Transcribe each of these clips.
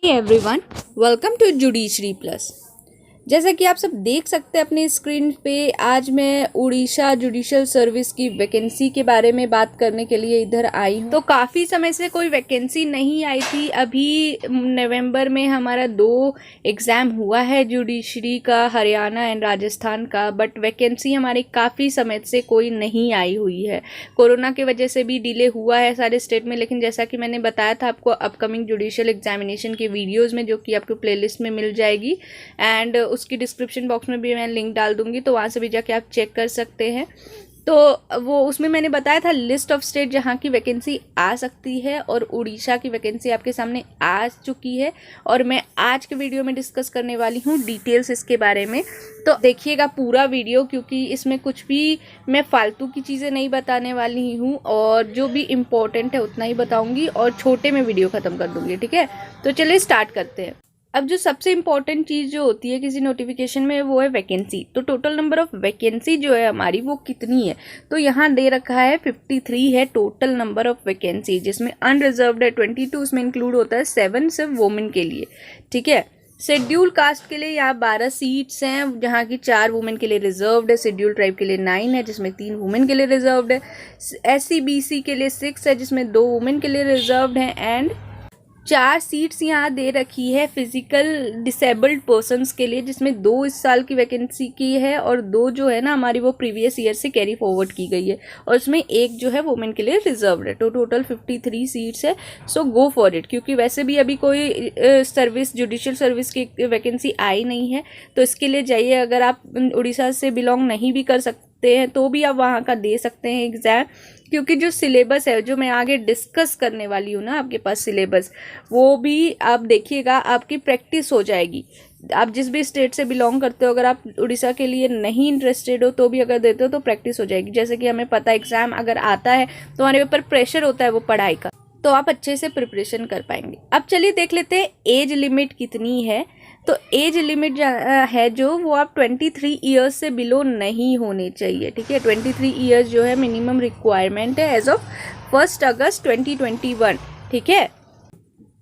Everyone, welcome to judiciary plus. जैसा कि आप सब देख सकते हैं अपनी स्क्रीन पे, आज मैं उड़ीसा जुडिशियल सर्विस की वैकेंसी के बारे में बात करने के लिए इधर आई हूँ। तो काफ़ी समय से कोई वैकेंसी नहीं आई थी। अभी नवंबर में हमारा 2 एग्ज़ाम हुआ है जुडिशरी का, हरियाणा एंड राजस्थान का, बट वैकेंसी हमारी काफ़ी समय से कोई नहीं आई हुई है। कोरोना की वजह से भी डिले हुआ है सारे स्टेट में, लेकिन जैसा कि मैंने बताया था आपको अपकमिंग जुडिशियल एग्जामिनेशन के वीडियोज़ में, जो कि आपको प्लेलिस्ट में मिल जाएगी एंड उसकी डिस्क्रिप्शन बॉक्स में भी मैं लिंक डाल दूंगी, तो वहाँ से भी जाके आप चेक कर सकते हैं। तो वो उसमें मैंने बताया था लिस्ट ऑफ स्टेट जहाँ की वैकेंसी आ सकती है, और उड़ीसा की वैकेंसी आपके सामने आ चुकी है और मैं आज के वीडियो में डिस्कस करने वाली हूँ डिटेल्स इसके बारे में। तो देखिएगा पूरा वीडियो, क्योंकि इसमें कुछ भी मैं फालतू की चीज़ें नहीं बताने वाली हूँ, और जो भी इम्पोर्टेंट है उतना ही बताऊँगी और छोटे में वीडियो ख़त्म कर दूँगी। ठीक है, तो चलिए स्टार्ट करते हैं। अब जो सबसे इम्पॉर्टेंट चीज़ जो होती है किसी नोटिफिकेशन में, वो है वैकेंसी। तो टोटल नंबर ऑफ वैकेंसी जो है हमारी वो कितनी है, तो यहाँ दे रखा है 53 है टोटल नंबर ऑफ वैकेंसी, जिसमें अनरिजर्व्ड है 22, उसमें इंक्लूड होता है 7 सिर्फ वुमेन के लिए। ठीक है, शेड्यूल कास्ट के लिए यहाँ 12 सीट्स हैं, जहाँ की 4 वुमेन के लिए रिजर्व्ड है। शेड्यूल ट्राइब के लिए 9 है, जिसमें 3 वुमेन के लिए रिजर्व्ड है। SC BC के लिए 6 है, जिसमें 2 वुमेन के लिए रिजर्व्ड है। एंड 4 सीट्स यहाँ दे रखी है फिजिकल डिसेबल्ड पर्सन्स के लिए, जिसमें 2 इस साल की वैकेंसी की है और 2 जो है ना हमारी वो प्रीवियस ईयर से कैरी फॉरवर्ड की गई है, और उसमें 1 जो है वुमेन के लिए रिजर्व्ड है। तो टोटल 53 सीट्स है। सो गो फॉर इट, क्योंकि वैसे भी अभी कोई सर्विस जुडिशियल सर्विस की वैकेंसी आई नहीं है, तो इसके लिए जाइए। अगर आप उड़ीसा से बिलोंग नहीं भी कर सकते हैं तो भी आप वहाँ का दे सकते हैं एग्ज़ाम, क्योंकि जो सिलेबस है जो मैं आगे डिस्कस करने वाली हूँ ना आपके पास सिलेबस, वो भी आप देखिएगा, आपकी प्रैक्टिस हो जाएगी। आप जिस भी स्टेट से बिलोंग करते हो, अगर आप उड़ीसा के लिए नहीं इंटरेस्टेड हो तो भी अगर देते हो तो प्रैक्टिस हो जाएगी। जैसे कि हमें पता है एग्ज़ाम अगर आता है तो हमारे ऊपर प्रेशर होता है वो पढ़ाई का, तो आप अच्छे से प्रिपरेशन कर पाएंगे। अब चलिए देख लेते हैं एज लिमिट कितनी है। तो एज लिमिट है जो वो आप 23 ईयर्स से बिलो नहीं होने चाहिए। ठीक है, 23 ईयर्स जो है मिनिमम रिक्वायरमेंट है एज ऑफ 1 अगस्त 2021। ठीक है,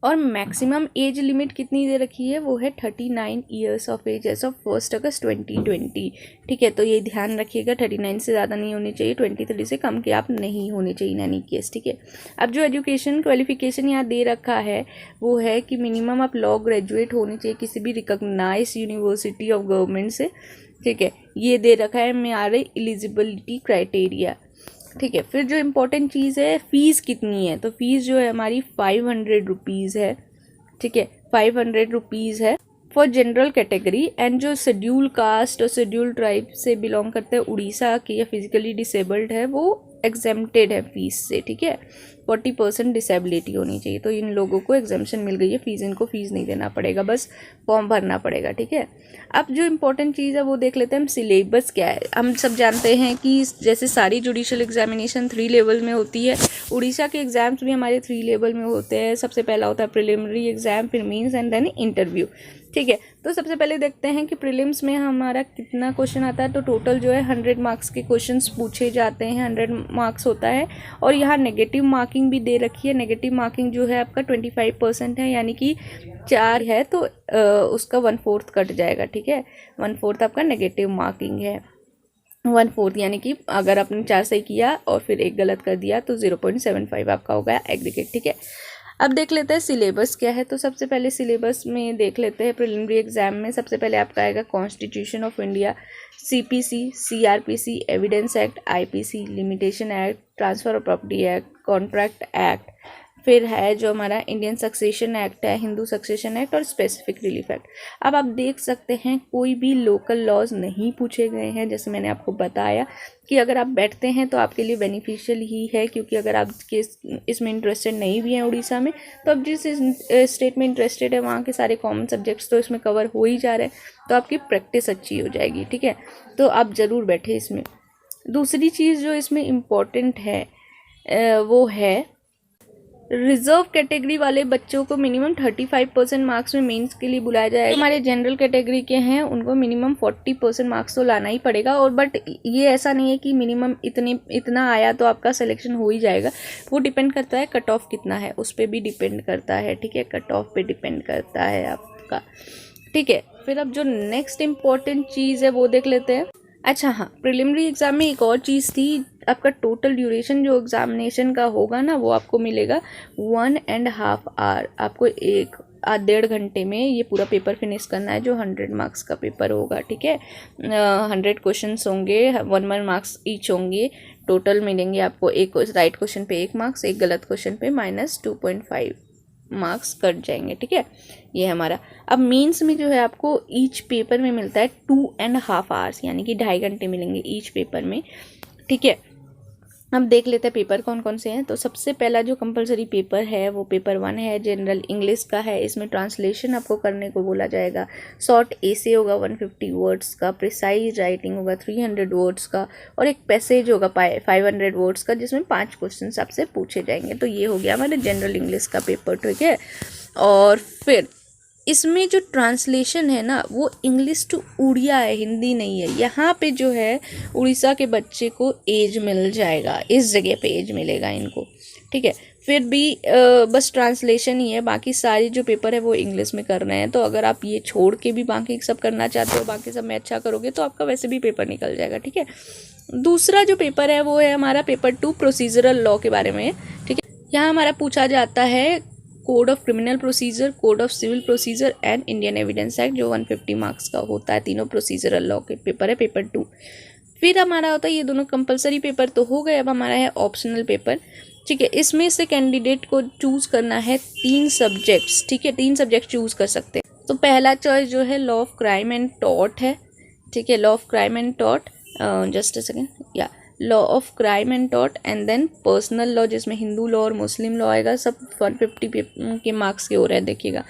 और मैक्सिमम एज लिमिट कितनी दे रखी है, वो है 39 years of age age of 1 August 2020। ठीक है, तो ये ध्यान रखिएगा, 39 से ज़्यादा नहीं होनी चाहिए, 23 से कम के आप नहीं होने चाहिए इन एनी केस। ठीक है, अब जो एजुकेशन क्वालिफिकेशन यहाँ दे रखा है वो है कि मिनिमम आप लॉ ग्रेजुएट होनी चाहिए किसी भी रिकॉग्नाइज्ड यूनिवर्सिटी ऑफ गवर्नमेंट से। ठीक है, ये दे रखा है मेरे एलिजिबिलिटी क्राइटेरिया। ठीक है, फिर जो इम्पोर्टेंट चीज़ है फ़ीस कितनी है, तो फीस जो है हमारी 500 रुपीज़ है। ठीक है, 500 रुपीज़ है फॉर जनरल कैटेगरी। एंड जो शेड्यूल कास्ट और शेड्यूल ट्राइब से बिलोंग करते हैं उड़ीसा की या फिजिकली डिसेबल्ड है, वो एग्जेम्प्टेड है फीस से। ठीक है, 40% डिसेबिलिटी होनी चाहिए, तो इन लोगों को एग्जेम्पशन मिल गई है। फीस इनको फीस नहीं देना पड़ेगा, बस फॉर्म भरना पड़ेगा। ठीक है, अब जो इम्पोर्टेंट चीज़ है वो देख लेते हैं हम, सिलेबस क्या है। हम सब जानते हैं कि जैसे सारी जुडिशियल एग्जामिनेशन 3 लेवल में होती है, उड़ीसा के एग्जाम्स भी हमारे 3 लेवल में होते हैं। सबसे पहला होता है प्रिलिमिनरी एग्जाम, फिर मेंस एंड देन इंटरव्यू। ठीक है, तो सबसे पहले देखते हैं कि प्रीलिम्स में हमारा कितना क्वेश्चन आता है। तो टोटल जो है 100 मार्क्स के क्वेश्चंस पूछे जाते हैं, 100 मार्क्स होता है। और यहाँ नेगेटिव मार्किंग भी दे रखी है। नेगेटिव मार्किंग जो है आपका 25% है, यानी कि 4 है तो उसका 1/4 कट जाएगा। ठीक है, 1/4 आपका नेगेटिव मार्किंग है। 1/4 यानी कि अगर आपने 4 सही किया और फिर 1 गलत कर दिया तो 0.75 आपका हो गया एग्रीगेट। ठीक है, अब देख लेते हैं सिलेबस क्या है। तो सबसे पहले सिलेबस में देख लेते हैं प्रिलिमिनरी एग्जाम में सबसे पहले आपका आएगा constitution of India, CPC, CRPC, evidence act, IPC, limitation act, transfer of property act, contract act, फिर है जो हमारा इंडियन सक्सेशन एक्ट है, हिंदू सक्सेशन एक्ट और स्पेसिफिक रिलीफ एक्ट। अब आप देख सकते हैं कोई भी लोकल लॉज नहीं पूछे गए हैं। जैसे मैंने आपको बताया कि अगर आप बैठते हैं तो आपके लिए बेनिफिशियल ही है, क्योंकि अगर आप इसमें इंटरेस्टेड नहीं भी हैं उड़ीसा में, तो आप जिस स्टेट में इंटरेस्टेड है वहाँ के सारे कॉमन सब्जेक्ट्स तो इसमें कवर हो ही जा रहे हैं, तो आपकी प्रैक्टिस अच्छी हो जाएगी। ठीक है, तो आप ज़रूर बैठे इसमें। दूसरी चीज़ जो इसमें इम्पॉर्टेंट है वो है रिजर्व कैटेगरी वाले बच्चों को मिनिमम 35% मार्क्स में मेंस के लिए बुलाया जाएगा। हमारे जनरल कैटेगरी के हैं उनको मिनिमम 40% मार्क्स तो लाना ही पड़ेगा। और बट ये ऐसा नहीं है कि मिनिमम इतना आया तो आपका सिलेक्शन हो ही जाएगा, वो डिपेंड करता है कट ऑफ कितना है, उस पर भी डिपेंड करता है। ठीक है, कट ऑफ पे डिपेंड करता है आपका। ठीक है, फिर अब जो नेक्स्ट इम्पॉर्टेंट चीज़ है वो देख लेते हैं। अच्छा हाँ, प्रिलिमिनरी एग्जाम में एक और चीज़ थी, आपका टोटल ड्यूरेशन जो एग्जामिनेशन का होगा ना वो आपको मिलेगा 1.5 आवर। आपको 1.5 घंटे में ये पूरा पेपर फिनिश करना है, जो 100 मार्क्स का पेपर होगा। ठीक है, 100 क्वेश्चंस होंगे, 1 मार्क्स ईच होंगे। टोटल मिलेंगे आपको, एक राइट क्वेश्चन पे 1 मार्क्स, एक गलत क्वेश्चन पे -2.5 मार्क्स कट जाएंगे। ठीक है, ये हमारा। अब मेंस में जो है आपको ईच पेपर में मिलता है 2.5 आवर्स, यानी कि 2.5 घंटे मिलेंगे ईच पेपर में। ठीक है, अब देख लेते हैं पेपर कौन कौन से हैं। तो सबसे पहला जो कंपलसरी पेपर है वो पेपर 1 है, जनरल इंग्लिश का है। इसमें ट्रांसलेशन आपको करने को बोला जाएगा। शॉर्ट एसे होगा 150 वर्ड्स का, प्रिसाइज राइटिंग होगा 300 वर्ड्स का, और एक पैसेज होगा 500 वर्ड्स का, जिसमें 5 क्वेश्चन आपसे पूछे जाएंगे। तो ये हो गया हमारे जनरल इंग्लिश का पेपर। ठीक है, और फिर इसमें जो ट्रांसलेशन है ना वो इंग्लिश टू उड़िया है, हिंदी नहीं है। यहाँ पे जो है उड़ीसा के बच्चे को एज मिल जाएगा, इस जगह पे एज मिलेगा इनको। ठीक है, फिर भी बस ट्रांसलेशन ही है, बाकी सारी जो पेपर है वो इंग्लिश में कर रहे हैं। तो अगर आप ये छोड़ के भी बाकी सब करना चाहते हो, बाकी सब में अच्छा करोगे तो आपका वैसे भी पेपर निकल जाएगा। ठीक है, दूसरा जो पेपर है वो है हमारा पेपर 2 प्रोसीजरल लॉ के बारे में। ठीक है, यहाँ हमारा पूछा जाता है code of criminal procedure, code of civil procedure and Indian evidence act, जो 150 मार्क्स का होता है। तीनों प्रोसीजरल लॉ के पेपर है, पेपर 2। फिर हमारा होता है, ये दोनों कंपलसरी पेपर तो हो गए, अब हमारा है ऑप्शनल पेपर। ठीक है, इसमें से कैंडिडेट को चूज करना है 3 सब्जेक्ट्स। ठीक है, 3 सब्जेक्ट चूज कर सकते हैं। तो पहला चॉइस जो है law of crime and tort है। ठीक है, law of crime and tort, just a second, या law of crime and tort, and then personal law, जिसमें हिंदू लॉ और मुस्लिम लॉ आएगा। सब 150 के मार्क्स के हो रहे हैं, देखिएगा।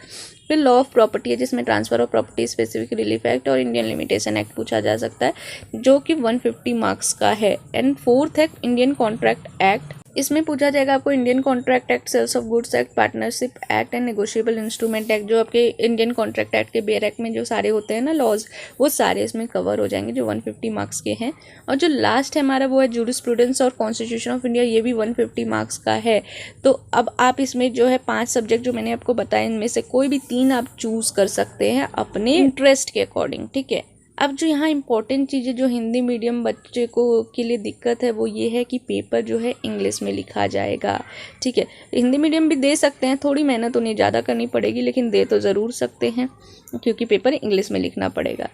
फिर लॉ ऑफ प्रॉपर्टी है, जिसमें transfer of property, specific relief act और इंडियन लिमिटेशन एक्ट पूछा जा सकता है, जो कि 150 मार्क्स का है। एंड फोर्थ है इंडियन कॉन्ट्रैक्ट एक्ट। इसमें पूछा जाएगा आपको Indian contract act, sales of goods act, partnership act and negotiable instrument act. जो आपके इंडियन कॉन्ट्रैक्ट एक्ट के बेयर एक्ट में जो सारे होते हैं ना लॉज, वो सारे इसमें कवर हो जाएंगे, जो 150 मार्क्स के हैं। और जो लास्ट है हमारा वो है जूरिस्प्रूडेंस और कॉन्स्टिट्यूशन ऑफ इंडिया, ये भी 150 मार्क्स का है। तो अब आप इसमें जो है 5 सब्जेक्ट जो मैंने आपको बताया, इनमें से कोई भी 3 आप चूज कर सकते हैं अपने इंटरेस्ट के अकॉर्डिंग। ठीक है, अब जो यहाँ इंपॉर्टेंट चीज़ें जो हिंदी मीडियम बच्चे को के लिए दिक्कत है वो ये है कि पेपर जो है इंग्लिश में लिखा जाएगा। ठीक है, हिंदी मीडियम भी दे सकते हैं, थोड़ी मेहनत उन्हें ज़्यादा करनी पड़ेगी, लेकिन दे तो ज़रूर सकते हैं क्योंकि पेपर इंग्लिश में लिखना पड़ेगा।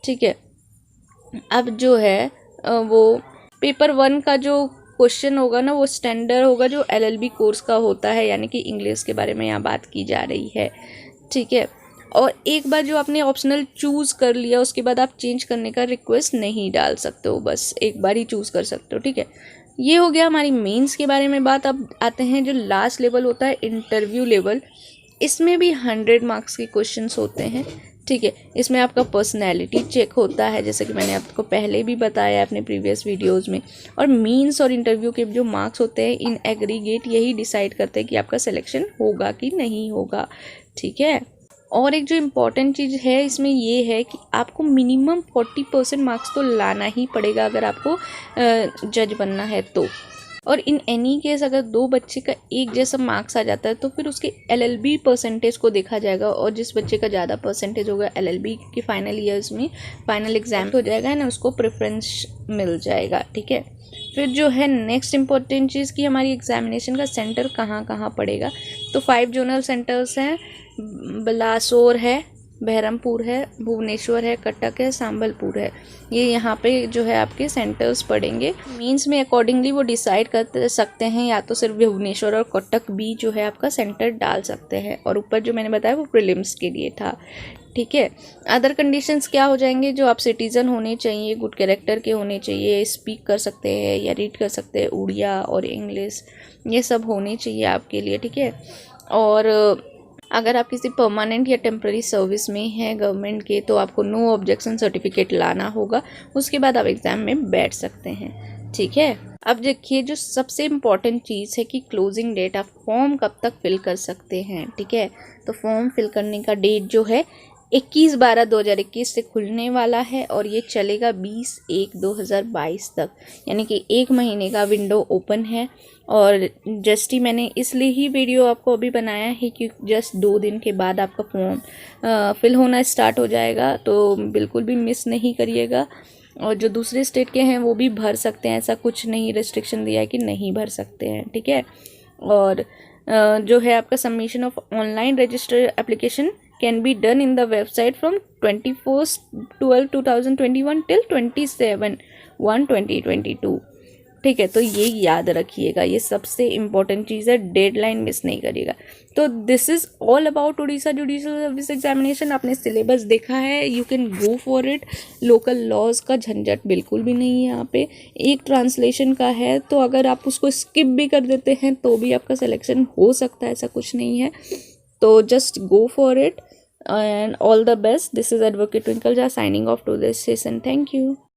ठीक है, अब जो है वो पेपर 1 का जो क्वेश्चन होगा ना वो स्टैंडर्ड होगा, जो LLB कोर्स का होता है, यानी कि इंग्लिश के बारे में यहाँ बात की जा रही है। ठीक है, और एक बार जो आपने ऑप्शनल चूज़ कर लिया उसके बाद आप चेंज करने का रिक्वेस्ट नहीं डाल सकते हो, बस एक बार ही चूज़ कर सकते हो। ठीक है, ये हो गया हमारी मेंस के बारे में बात। अब आते हैं जो लास्ट लेवल होता है इंटरव्यू लेवल। इसमें भी 100 मार्क्स के क्वेश्चंस होते हैं। ठीक है, इसमें आपका पर्सनैलिटी चेक होता है, जैसे कि मैंने आपको पहले भी बताया अपने प्रीवियस वीडियोज़ में। और मेंस और इंटरव्यू के जो मार्क्स होते हैं इन एग्रीगेट यही डिसाइड करते हैं कि आपका सिलेक्शन होगा कि नहीं होगा। ठीक है, और एक जो इम्पॉर्टेंट चीज़ है इसमें ये है कि आपको मिनिमम 40% मार्क्स तो लाना ही पड़ेगा अगर आपको जज बनना है तो। और इन एनी केस अगर 2 बच्चे का एक जैसा मार्क्स आ जाता है तो फिर उसके LLB परसेंटेज को देखा जाएगा, और जिस बच्चे का ज़्यादा परसेंटेज होगा LLB के फाइनल ईयर्स में फाइनल एग्जाम हो जाएगा ना, उसको प्रेफरेंस मिल जाएगा। ठीक है, फिर जो है नेक्स्ट इम्पॉर्टेंट चीज़ कि हमारी एग्जामिनेशन का सेंटर कहाँ कहाँ पड़ेगा। तो 5 जोनल सेंटर्स हैं, बलासोर है, बहरमपुर है, भुवनेश्वर है, कटक है, संबलपुर है। ये यहाँ पे जो है आपके सेंटर्स पड़ेंगे। मीन्स में अकॉर्डिंगली वो डिसाइड कर सकते हैं, या तो सिर्फ भुवनेश्वर और कटक भी जो है आपका सेंटर डाल सकते हैं। और ऊपर जो मैंने बताया वो प्रीलिम्स के लिए था। ठीक है, अदर कंडीशंस क्या हो जाएंगे, जो आप सिटीज़न होने चाहिए, गुड कैरेक्टर के होने चाहिए, स्पीक कर सकते हैं या रीड कर सकते हैं उड़िया और इंग्लिश, ये सब होने चाहिए आपके लिए। ठीक है, और अगर आप किसी परमानेंट या टेम्प्रेरी सर्विस में हैं गवर्नमेंट के, तो आपको नो ऑब्जेक्शन सर्टिफिकेट लाना होगा, उसके बाद आप एग्ज़ाम में बैठ सकते हैं। ठीक है, अब देखिए जो सबसे इम्पॉर्टेंट चीज़ है कि क्लोजिंग डेट, आप फॉर्म कब तक फिल कर सकते हैं, ठीक है। तो फॉर्म फिल करने का डेट जो है 21/12/2021 से खुलने वाला है और ये चलेगा 20/1/2022 तक, यानी कि 1 महीने का विंडो ओपन है। और जस्ट ही मैंने इसलिए ही वीडियो आपको अभी बनाया है कि जस्ट 2 दिन के बाद आपका फॉर्म फिल होना स्टार्ट हो जाएगा, तो बिल्कुल भी मिस नहीं करिएगा। और जो दूसरे स्टेट के हैं वो भी भर सकते हैं, ऐसा कुछ नहीं रिस्ट्रिक्शन दिया है कि नहीं भर सकते हैं, ठीक है। और जो है आपका submission of online register application can be done in the website from 21/12/2021 till 27/1/2022, ठीक है। तो ये याद रखिएगा, ये सबसे इम्पोर्टेंट चीज़ है, डेडलाइन मिस नहीं करिएगा। तो this is all about Orissa judicial service examination. आपने सिलेबस देखा है, you can go for it. Local laws का झंझट बिल्कुल भी नहीं है यहाँ पे। एक ट्रांसलेशन का है, तो अगर आप उसको स्किप भी कर देते हैं तो भी आपका सिलेक्शन हो सकता है, ऐसा कुछ नहीं है। तो just go for it and all the best. This is advocate Twinkle Jha signing off to this session. Thank you.